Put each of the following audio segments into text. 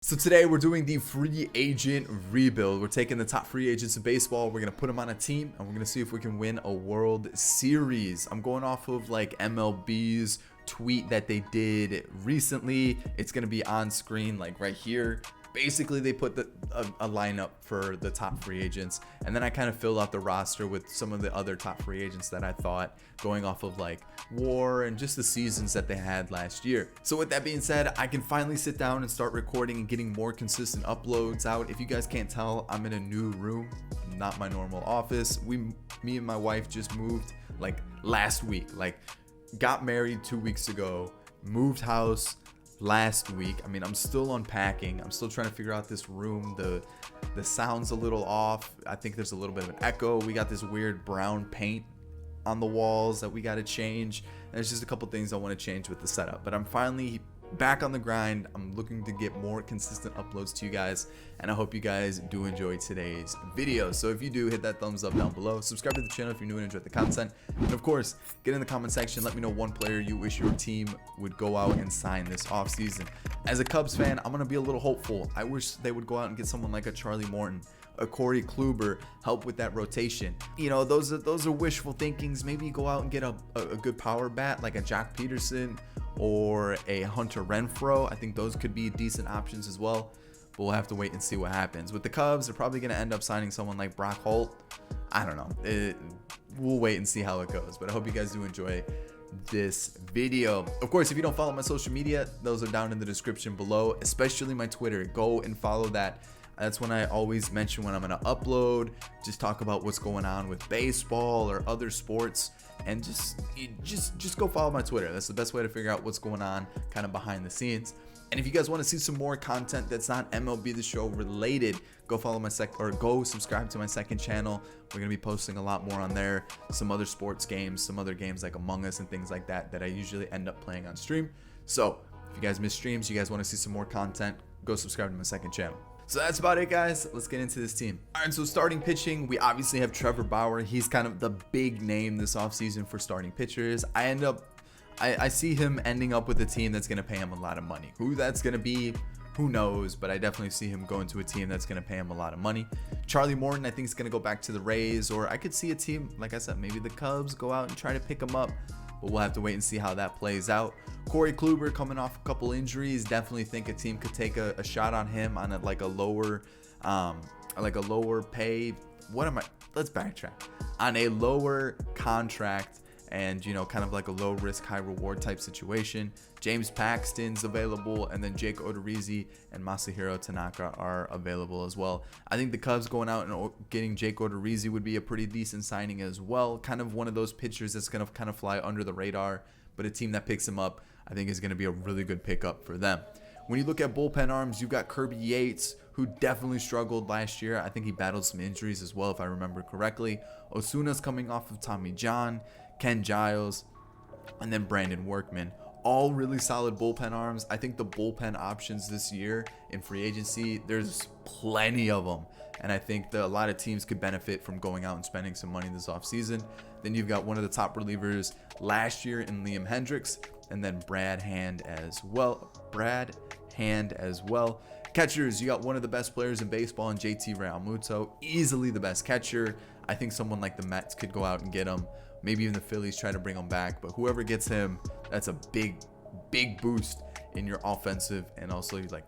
So today we're doing the free agent rebuild. We're taking the top free agents in baseball. We're going to put them on a team and we're going to see if we can win a World Series. I'm going off of like MLB's tweet that they did recently. It's going to be on screen like right here. Basically, they put a lineup for the top free agents, and then I kind of filled out the roster with some of the other top free agents that I thought, going off of like WAR and just the seasons that they had last year. So with that being said, I can finally sit down and start recording and getting more consistent uploads out. If you guys can't tell, I'm in a new room, not my normal office. Me and my wife just moved like last week, like got married 2 weeks ago, moved house last week. I mean, I'm still unpacking. I'm still trying to figure out this room. The sound's a little off. I think there's a little bit of an echo. We got this weird brown paint on the walls that we got to change. And there's just a couple things I want to change with the setup. But I'm finally back on the grind. I'm looking to get more consistent uploads to you guys, and I hope you guys do enjoy today's video. So if you do, hit that thumbs up down below, subscribe to the channel if you're new and enjoy the content, and of course get in the comment section, let me know one player you wish your team would go out and sign this offseason. As a Cubs fan, I'm gonna be a little hopeful. I wish they would go out and get someone like a Charlie Morton, a Corey Kluber, help with that rotation. You know, those are wishful thinkings. Maybe you go out and get a good power bat like a Jack Peterson or a Hunter Renfroe. I think those could be decent options as well, but we'll have to wait and see what happens. With the Cubs, they're probably going to end up signing someone like Brock Holt. I don't know. We'll wait and see how it goes, but I hope you guys do enjoy this video. Of course, if you don't follow my social media, those are down in the description below, especially my Twitter. Go and follow that. That's when I always mention when I'm going to upload, just talk about what's going on with baseball or other sports, and just go follow my Twitter. That's the best way to figure out what's going on kind of behind the scenes. And if you guys want to see some more content that's not MLB The Show related, go follow my go subscribe to my second channel. We're going to be posting a lot more on there, some other sports games, some other games like Among Us and things like that I usually end up playing on stream. So if you guys miss streams, you guys want to see some more content, go subscribe to my second channel. So that's about it, guys. Let's get into this team. All right, so starting pitching, we obviously have Trevor Bauer. He's kind of the big name this offseason for starting pitchers. I see him ending up with a team that's going to pay him a lot of money. Who that's going to be, who knows, but I definitely see him going to a team that's going to pay him a lot of money. Charlie Morton, I think, is going to go back to the Rays, or I could see a team, like I said, maybe the Cubs go out and try to pick him up, but we'll have to wait and see how that plays out. Corey Kluber, coming off a couple injuries, definitely think a team could take a shot on him on a lower pay. Let's backtrack. On a lower contract, and kind of like a low risk, high reward type situation. James Paxton's available, and then Jake Odorizzi and Masahiro Tanaka are available as well. I think the Cubs going out and getting Jake Odorizzi would be a pretty decent signing as well. Kind of one of those pitchers that's going to kind of fly under the radar, but a team that picks him up, I think, is going to be a really good pickup for them. When you look at bullpen arms, you've got Kirby Yates, who definitely struggled last year. I think he battled some injuries as well, if I remember correctly. Osuna's coming off of Tommy John, Ken Giles, and then Brandon Workman. All really solid bullpen arms. I think the bullpen options this year in free agency, there's plenty of them. And I think that a lot of teams could benefit from going out and spending some money this offseason. Then you've got one of the top relievers last year in Liam Hendricks, and then Brad Hand as well. Catchers, you got one of the best players in baseball in J.T. Realmuto, easily the best catcher. I think someone like the Mets could go out and get him. Maybe even the Phillies try to bring him back, but whoever gets him, that's a big boost in your offensive, and also like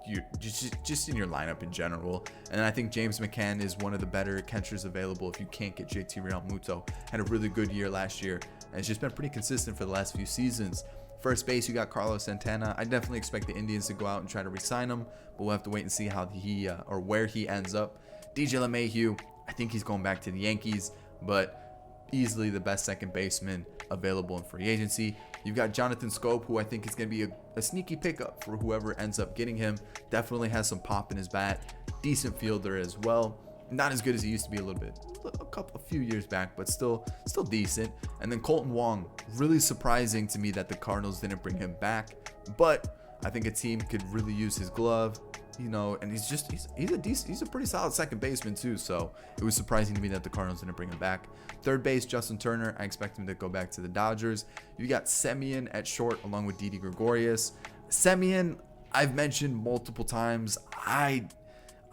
you just in your lineup in general. And I think James McCann is one of the better catchers available if you can't get J.T. Realmuto. Had a really good year last year, and it's just been pretty consistent for the last few seasons. First base, you got Carlos Santana. I definitely expect the Indians to go out and try to re-sign him, but we'll have to wait and see how he or where he ends up. DJ LeMahieu, I think he's going back to the Yankees, but easily the best second baseman available in free agency. You've got Jonathan Scope, who I think is going to be a sneaky pickup for whoever ends up getting him. Definitely has some pop in his bat. Decent fielder as well. Not as good as he used to be a few years back, but still decent. And then Colton Wong, really surprising to me that the Cardinals didn't bring him back, but I think a team could really use his glove. And he's a pretty solid second baseman too, so it was surprising to me that the Cardinals didn't bring him back. Third base, Justin Turner, I expect him to go back to the Dodgers. You got Semien at short along with Didi Gregorius. Semien, I've mentioned multiple times, I'm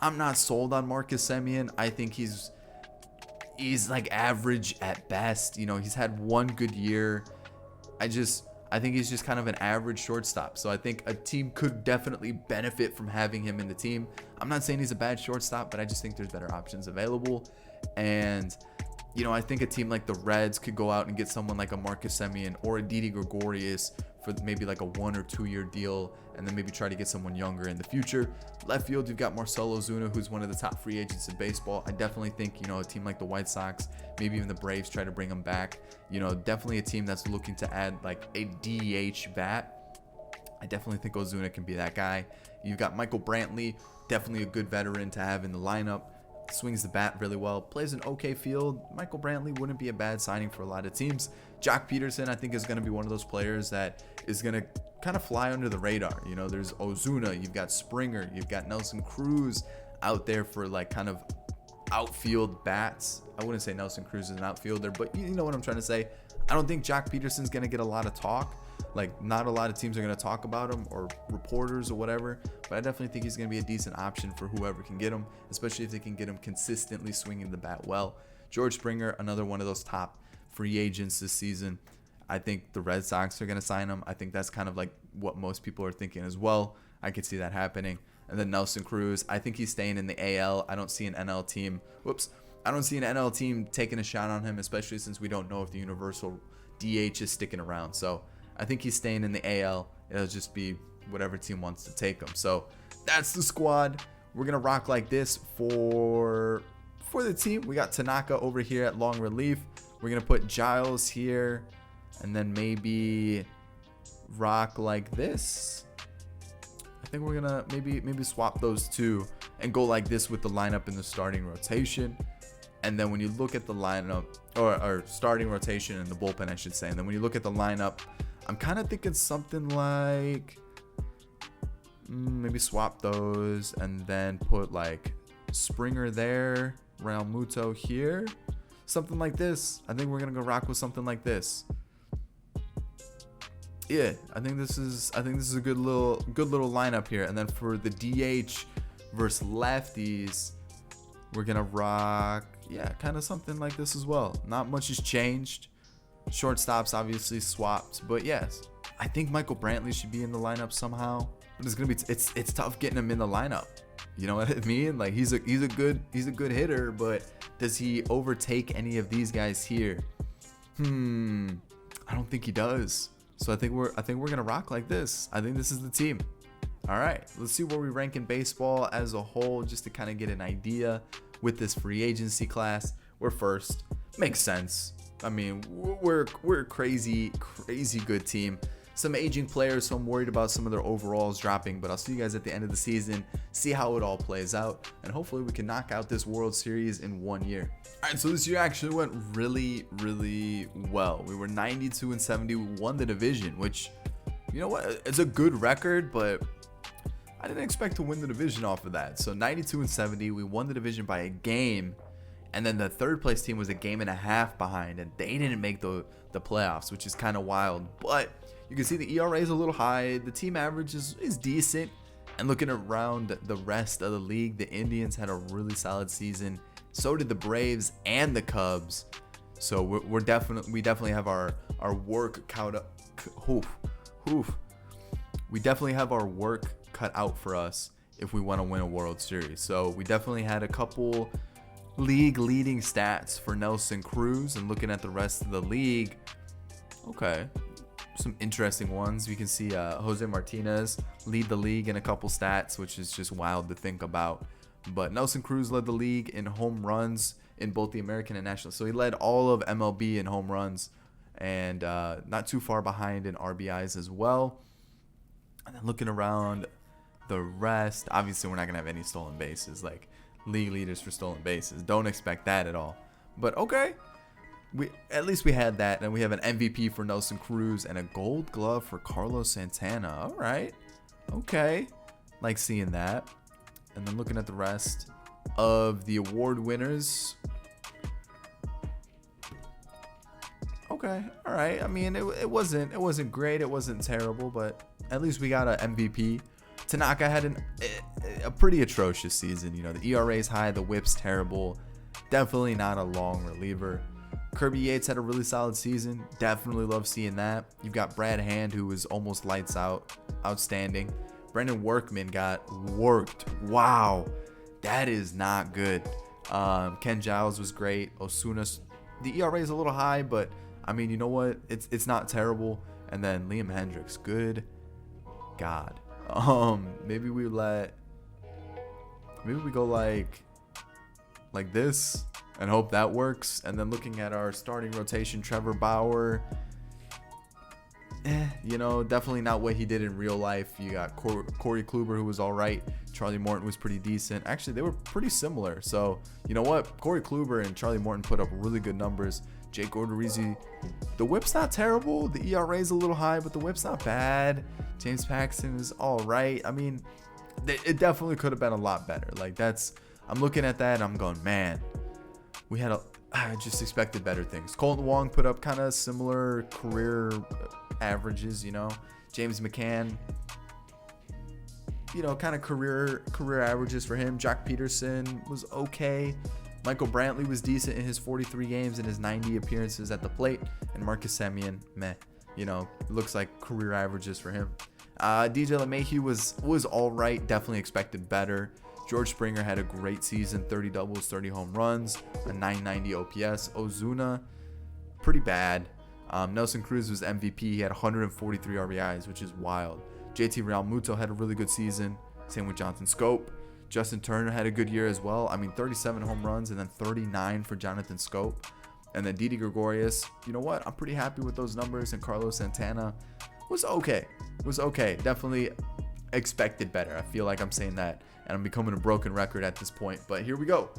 not sold on Marcus Semien. I think he's like average at best. You know, he's had one good year. I think he's just kind of an average shortstop. So I think a team could definitely benefit from having him in the team. I'm not saying he's a bad shortstop, but I just think there's better options available. And, you know, I think a team like the Reds could go out and get someone like a Marcus Semien or a Didi Gregorius for maybe like a 1 or 2 year deal, and then maybe try to get someone younger in the future. Left field, you've got Marcel Ozuna, who's one of the top free agents in baseball. I definitely think, you know, a team like the White Sox, maybe even the Braves, try to bring him back. You know, definitely a team that's looking to add like a DH bat. I definitely think Ozuna can be that guy. You've got Michael Brantley, definitely a good veteran to have in the lineup. Swings the bat really well, plays an okay field. Michael Brantley wouldn't be a bad signing for a lot of teams. Jock Peterson, I think, is going to be one of those players that is going to kind of fly under the radar. You know, there's Ozuna, you've got Springer, you've got Nelson Cruz out there for like kind of outfield bats. I wouldn't say Nelson Cruz is an outfielder, but you know what I'm trying to say. I don't think Jock Peterson's going to get a lot of talk. Like, not a lot of teams are going to talk about him, or reporters or whatever, but I definitely think he's going to be a decent option for whoever can get him, especially if they can get him consistently swinging the bat well. George Springer, another one of those top free agents this season. I think the Red Sox are going to sign him. I think that's kind of like what most people are thinking as well. I could see that happening. And then Nelson Cruz, I think he's staying in the AL. I don't see an NL team. I don't see an NL team taking a shot on him, especially since we don't know if the universal DH is sticking around. So I think he's staying in the AL. It'll just be whatever team wants to take him. So that's the squad. We're going to rock like this for the team. We got Tanaka over here at long relief. We're going to put Giles here, and then maybe rock like this. I think we're going to maybe swap those two and go like this with the lineup in the starting rotation. And then when you look at the lineup, or starting rotation and the bullpen, I should say. And then when you look at the lineup, I'm kind of thinking something like maybe swap those and then put like Springer there, Realmuto here, something like this. I think we're gonna go rock with something like this. Yeah, I think this is a good little lineup here. And then for the DH versus lefties, we're gonna rock, yeah, kind of something like this as well. Not much has changed. Shortstops obviously swapped, but yes, I think Michael Brantley should be in the lineup somehow. But it's tough getting him in the lineup. You know what I mean? Like, he's a good hitter, but does he overtake any of these guys here? I don't think he does. So I think we're gonna rock like this. I think this is the team. All right, let's see where we rank in baseball as a whole, just to kind of get an idea with this free agency class. We're first. Makes sense. I mean, we're a crazy good team. Some aging players, so I'm worried about some of their overalls dropping, but I'll see you guys at the end of the season, see how it all plays out, and hopefully we can knock out this World Series in 1 year. All right, so this year actually went really well. We were 92-70. We won the division, which, you know what, it's a good record, but I didn't expect to win the division off of that. So 92-70, we won the division by a game. And then the third place team was a game and a half behind, and they didn't make the playoffs, which is kind of wild. But you can see the ERA is a little high. The team average is decent. And looking around the rest of the league, the Indians had a really solid season. So did the Braves and the Cubs. So we definitely have our work cut up. We definitely have our work cut out for us if we want to win a World Series. So we definitely had a couple league leading stats for Nelson Cruz, and looking at the rest of the league, okay, some interesting ones. You can see Jose Martinez lead the league in a couple stats, which is just wild to think about. But Nelson Cruz led the league in home runs in both the American and National. So he led all of MLB in home runs, and not too far behind in RBIs as well. And then looking around the rest, obviously we're not gonna have any stolen bases. Like, league leaders for stolen bases, don't expect that at all. But okay, at least we had that, and we have an MVP for Nelson Cruz and a Gold Glove for Carlos Santana. All right, okay, like seeing that. And then looking at the rest of the award winners, okay, all right. I mean, it wasn't great, it wasn't terrible, but at least we got an MVP Tanaka had a pretty atrocious season. You know, the ERA is high, the whip's terrible. Definitely not a long reliever. Kirby Yates had a really solid season. Definitely love seeing that. You've got Brad Hand, who was almost lights out. Outstanding. Brendan Workman got worked. Wow. That is not good. Ken Giles was great. Osuna, the ERA is a little high, but I mean, you know what? It's not terrible. And then Liam Hendricks. Good God. Maybe we go like this and hope that works. And then looking at our starting rotation, Trevor Bauer, you know, definitely not what he did in real life. You got Corey Kluber, who was all right. Charlie Morton was pretty decent. Actually, they were pretty similar. So, you know what? Corey Kluber and Charlie Morton put up really good numbers. Jake Odorizzi, the whip's not terrible. The ERA is a little high, but the whip's not bad. James Paxton is all right. I mean, it definitely could have been a lot better. Like, I'm looking at that and I'm going, man, I just expected better things. Colton Wong put up kind of similar career averages, you know. James McCann, you know, kind of career averages for him. Jock Peterson was okay. Michael Brantley was decent in his 43 games and his 90 appearances at the plate. And Marcus Semien, meh. You know, looks like career averages for him. DJ LeMahieu was all right. Definitely expected better. George Springer had a great season. 30 doubles, 30 home runs, a 990 OPS. Ozuna, pretty bad. Nelson Cruz was MVP. He had 143 RBIs, which is wild. J.T. Realmuto had a really good season. Same with Jonathan Scope. Justin Turner had a good year as well. I mean, 37 home runs and then 39 for Jonathan Scope. And then Didi Gregorius, you know what? I'm pretty happy with those numbers. And Carlos Santana was okay. Definitely expected better. I feel like I'm saying that and I'm becoming a broken record at this point. But here we go.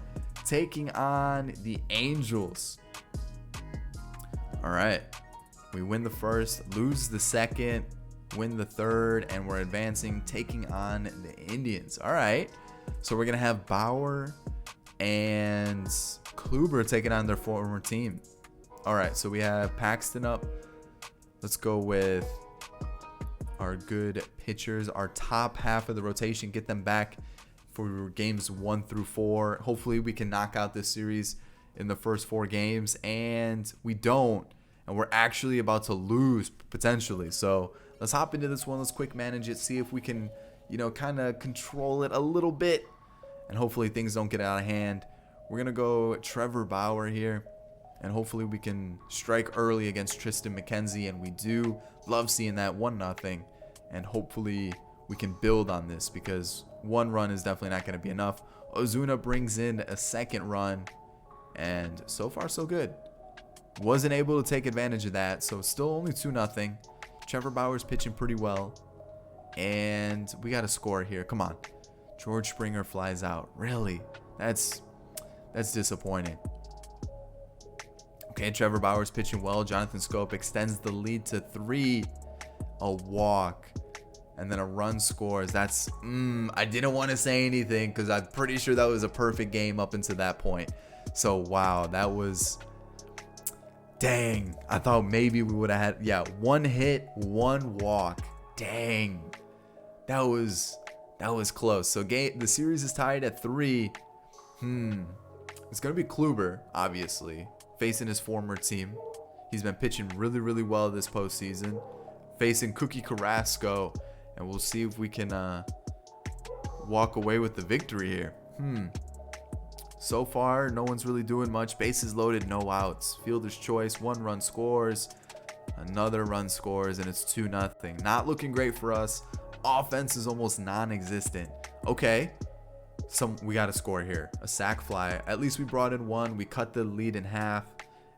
Taking on the Angels. All right. We win the first, lose the second, win the third, and we're advancing, taking on the Indians. All right. So we're going to have Bauer and Kluber taking on their former team. All right. So we have Paxton up. Let's go with our good pitchers, our top half of the rotation, get them back for games 1 through 4. Hopefully we can knock out this series in the first 4 games, and we don't. And we're actually about to lose potentially. So let's hop into this one. Let's quick manage it. See if we can, you know, kind of control it a little bit. And hopefully things don't get out of hand. We're going to go Trevor Bauer here. And hopefully we can strike early against Tristan McKenzie. And we do love seeing that 1-0. And hopefully we can build on this, because 1 run is definitely not going to be enough. Ozuna brings in a 2nd run. And so far so good. Wasn't able to take advantage of that, so still only 2-0. Trevor Bauer's pitching pretty well, and we got to score here. Come on. George Springer flies out. Really? That's disappointing. Okay, Trevor Bauer's pitching well. Jonathan Scope extends the lead to 3. A walk, and then a run scores. That's I didn't want to say anything because I'm pretty sure that was a perfect game up until that point. So wow, that was... Dang, I thought maybe we would have had, 1 hit, 1 walk. Dang, that was close. So the series is tied at 3. It's gonna be Kluber, obviously, facing his former team. He's been pitching really, really well this postseason, facing Cookie Carrasco, and we'll see if we can walk away with the victory here. So far, no one's really doing much. Bases loaded, no outs. Fielder's choice, 1 run scores. Another run scores, and it's 2-0. Not looking great for us. Offense is almost non-existent. Okay, we got to score here. A sac fly. At least we brought in 1. We cut the lead in half,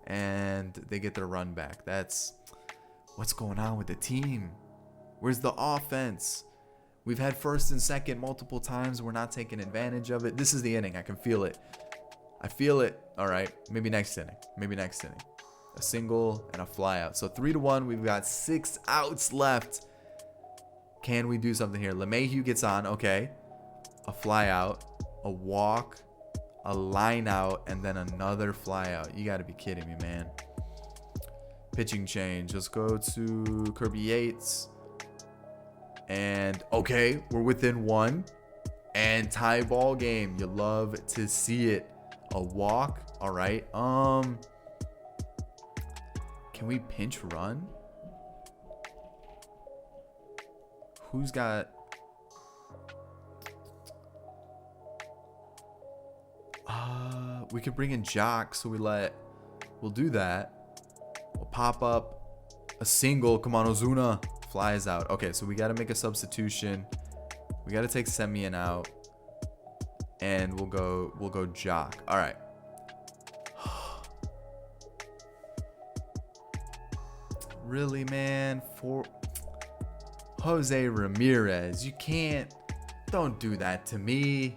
and they get their run back. That's what's going on with the team. Where's the offense? We've had first and second multiple times. We're not taking advantage of it. This is the inning. I can feel it. I feel it. All right. Maybe next inning. A single and a fly out. So 3-1. We've got 6 outs left. Can we do something here? LeMahieu gets on. Okay. A fly out. A walk. A line out. And then another fly out. You got to be kidding me, man. Pitching change. Let's go to Kirby Yates. And okay, we're within one. And tie ball game. You love to see it. A walk. All right. Can we pinch run? Who's got... we could bring in Jock, so we'll do that. We'll pop up a single. Come on, Ozuna flies out. Okay, so we got to make a substitution. We got to take Semien out, and we'll go Jock. All right. Really, man? For Jose Ramirez, you can't. Don't do that to me.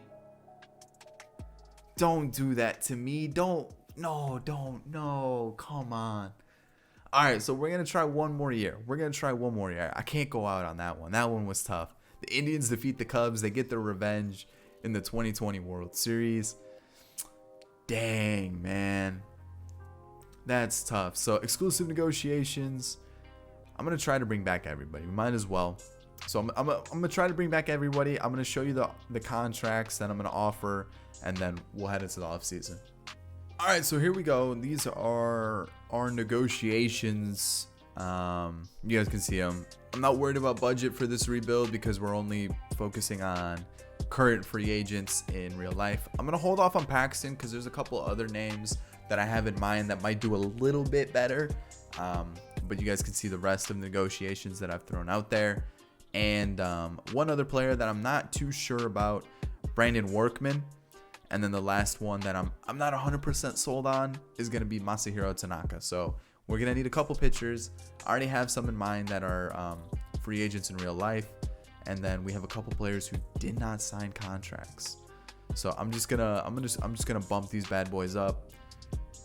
Don't do that to me. Don't. No. Come on. All right, so we're going to try one more year. I can't go out on that one. That one was tough. The Indians defeat the Cubs. They get their revenge in the 2020 World Series. Dang, man. That's tough. So exclusive negotiations. I'm going to try to bring back everybody. We might as well. So I'm going to try to bring back everybody. I'm going to show you the contracts that I'm going to offer, and then we'll head into the offseason. All right, so here we go. These are our negotiations. You guys can see them. I'm not worried about budget for this rebuild because we're only focusing on current free agents in real life. I'm going to hold off on Paxton because there's a couple other names that I have in mind that might do a little bit better. But you guys can see the rest of the negotiations that I've thrown out there. And one other player that I'm not too sure about, Brandon Workman. And then the last one that I'm not 100% sold on is going to be Masahiro Tanaka. So we're going to need a couple pitchers. I already have some in mind that are free agents in real life. And then we have a couple players who did not sign contracts. So I'm just gonna bump these bad boys up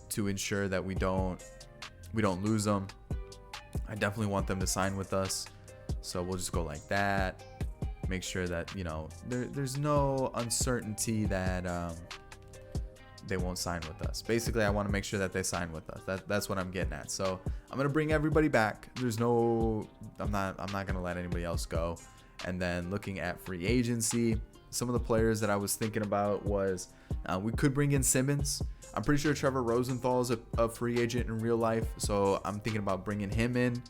to ensure that we don't lose them. I definitely want them to sign with us. So we'll just go like that. Make sure that, there's no uncertainty that they won't sign with us. Basically, I want to make sure that they sign with us. That's what I'm getting at. So I'm gonna bring everybody back. I'm not gonna let anybody else go. And then looking at free agency, some of the players that I was thinking about was we could bring in Simmons. I'm pretty sure Trevor Rosenthal is a free agent in real life, so I'm thinking about bringing him in.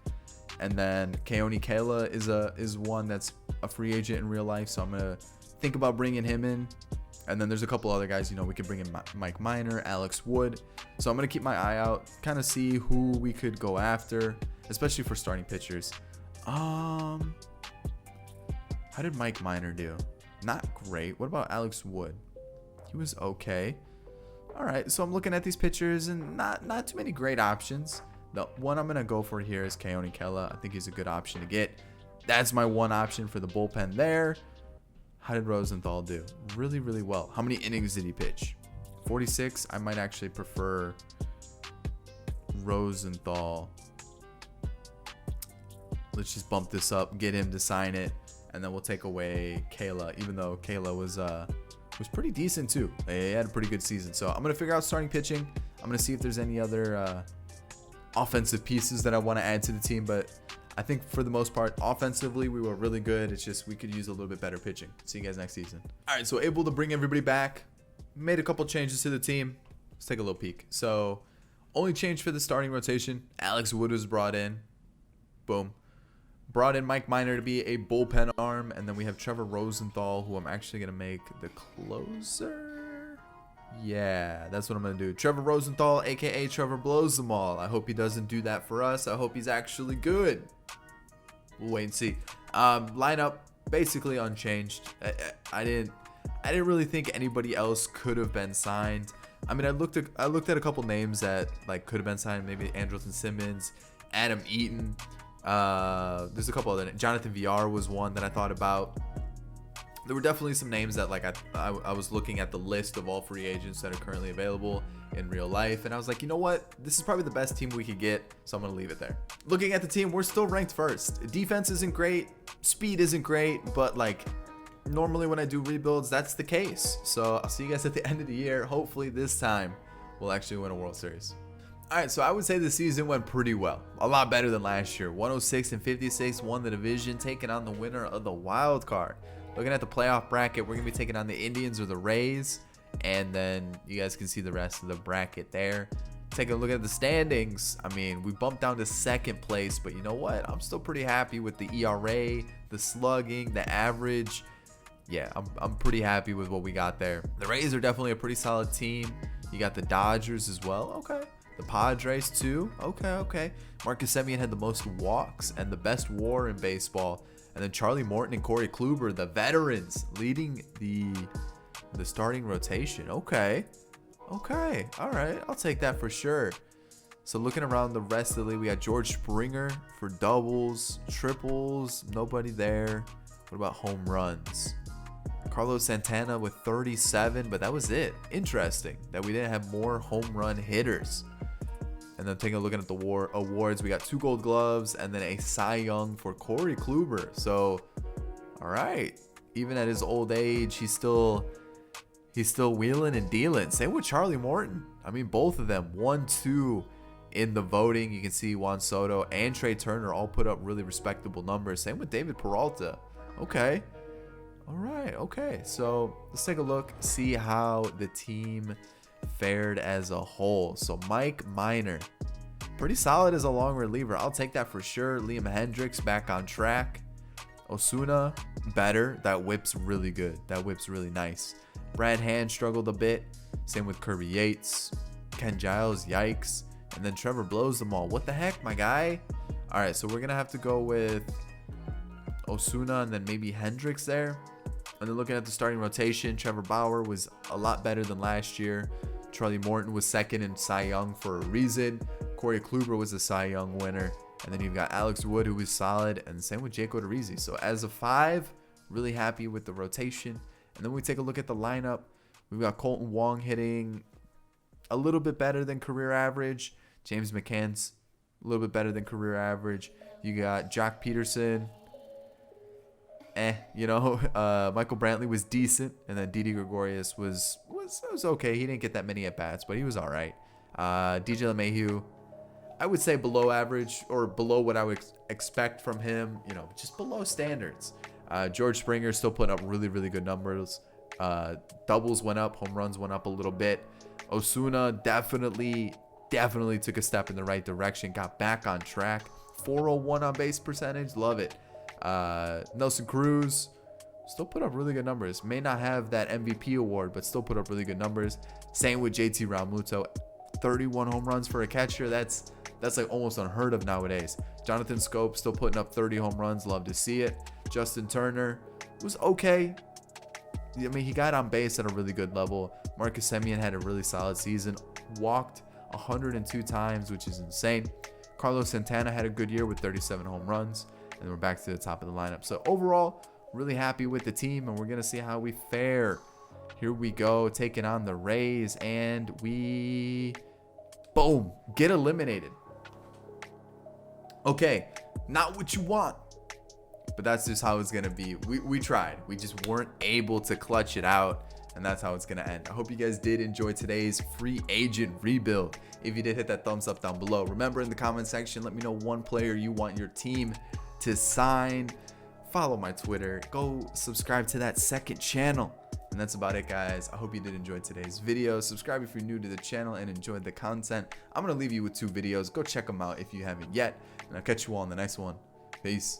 And then Keone Kela is one that's a free agent in real life, so I'm gonna think about bringing him in. And then there's a couple other guys, we could bring in Mike Minor, Alex Wood. So I'm gonna keep my eye out, kind of see who we could go after, especially for starting pitchers. How did Mike Minor do? Not great. What about Alex Wood? He was okay. All right, so I'm looking at these pitchers and not too many great options. The one I'm gonna go for here is Keone Kela. I think he's a good option to get. That's my one option for the bullpen there. How did Rosenthal do? Really, really well. How many innings did he pitch? 46. I might actually prefer Rosenthal. Let's just bump this up, get him to sign it, and then we'll take away Kela, even though Kela was pretty decent too. He had a pretty good season. So I'm gonna figure out starting pitching. I'm gonna see if there's any other offensive pieces that I want to add to the team, but I think for the most part, offensively, we were really good. It's just we could use a little bit better pitching. See you guys next season. All right, so able to bring everybody back. Made a couple changes to the team. Let's take a little peek. So only change for the starting rotation. Alex Wood was brought in. Boom. Brought in Mike Minor to be a bullpen arm. And then we have Trevor Rosenthal, who I'm actually going to make the closer. Yeah, that's what I'm going to do. Trevor Rosenthal, a.k.a. Trevor Blows Them All. I hope he doesn't do that for us. I hope he's actually good. We'll wait and see. Lineup, basically unchanged. I didn't really think anybody else could have been signed. I mean, I looked at a couple names that could have been signed. Maybe Andrelton Simmons, Adam Eaton. There's a couple other names. Jonathan VR was one that I thought about. There were definitely some names that I was looking at the list of all free agents that are currently available in real life, and I was like, you know what? This is probably the best team we could get, so I'm going to leave it there. Looking at the team, we're still ranked first. Defense isn't great. Speed isn't great, but normally when I do rebuilds, that's the case. So I'll see you guys at the end of the year. Hopefully this time we'll actually win a World Series. All right, so I would say the season went pretty well. A lot better than last year. 106-56 won the division, taking on the winner of the wild card. Looking at the playoff bracket, we're going to be taking on the Indians or the Rays. And then you guys can see the rest of the bracket there. Taking a look at the standings. I mean, we bumped down to second place, but you know what? I'm still pretty happy with the ERA, the slugging, the average. Yeah, I'm pretty happy with what we got there. The Rays are definitely a pretty solid team. You got the Dodgers as well. Okay. The Padres too. Okay. Marcus Semien had the most walks and the best WAR in baseball. And then Charlie Morton and Corey Kluber, the veterans, leading the starting rotation. Okay. All right. I'll take that for sure. So looking around the rest of the league, we got George Springer for doubles, triples, nobody there. What about home runs? Carlos Santana with 37, but that was it. Interesting that we didn't have more home run hitters. And then taking a look at the awards, we got 2 Gold Gloves and then a Cy Young for Corey Kluber. So, all right, even at his old age, he's still wheeling and dealing. Same with Charlie Morton. I mean, both of them 1-2 in the voting. You can see Juan Soto and Trey Turner all put up really respectable numbers. Same with David Peralta. Okay. All right. Okay. So let's take a look, see how the team fared as a whole. So Mike Minor, pretty solid as a long reliever. I'll take that for sure. Liam Hendricks back on track. Ozuna better. That whip's really good. That whip's really nice. Brad Hand struggled a bit. Same with Kirby Yates. Ken Giles, yikes. And then Trevor blows them all. What the heck, my guy? All right, so we're going to have to go with Ozuna and then maybe Hendricks there. And then looking at the starting rotation, Trevor Bauer was a lot better than last year. Charlie Morton was second in Cy Young for a reason. Corey Kluber was a Cy Young winner. And then you've got Alex Wood, who was solid. And same with J.T Realmuto. So as a 5, really happy with the rotation. And then we take a look at the lineup. We've got Colton Wong hitting a little bit better than career average. James McCann's a little bit better than career average. You got Jock Peterson. Michael Brantley was decent. And then Didi Gregorius was okay. He didn't get that many at-bats, but he was all right. DJ LeMahieu, I would say below average or below what I would expect from him. Just below standards. George Springer still putting up really, really good numbers. Doubles went up, home runs went up a little bit. Ozuna definitely took a step in the right direction, got back on track. 401 on base percentage, love it. Nelson Cruz still put up really good numbers. May not have that MVP award, but still put up really good numbers. Same with J.T Realmuto, 31 home runs for a catcher. That's like almost unheard of nowadays. Jonathan Scope still putting up 30 home runs. Love to see it. Justin Turner was okay. I mean, he got on base at a really good level. Marcus Semien had a really solid season. Walked 102 times, which is insane. Carlos Santana had a good year with 37 home runs. And we're back to the top of the lineup. So overall, really happy with the team. And we're going to see how we fare. Here we go. Taking on the Rays. And we... boom. Get eliminated. Okay. Not what you want. But that's just how it's going to be. We tried. We just weren't able to clutch it out. And that's how it's going to end. I hope you guys did enjoy today's free agent rebuild. If you did, hit that thumbs up down below. Remember, in the comment section, let me know one player you want your team to sign. Follow my Twitter. Go subscribe to that second channel. And that's about it, guys. I hope you did enjoy today's video. Subscribe if you're new to the channel and enjoyed the content. I'm going to leave you with 2 videos. Go check them out if you haven't yet. And I'll catch you all in the next one. Peace.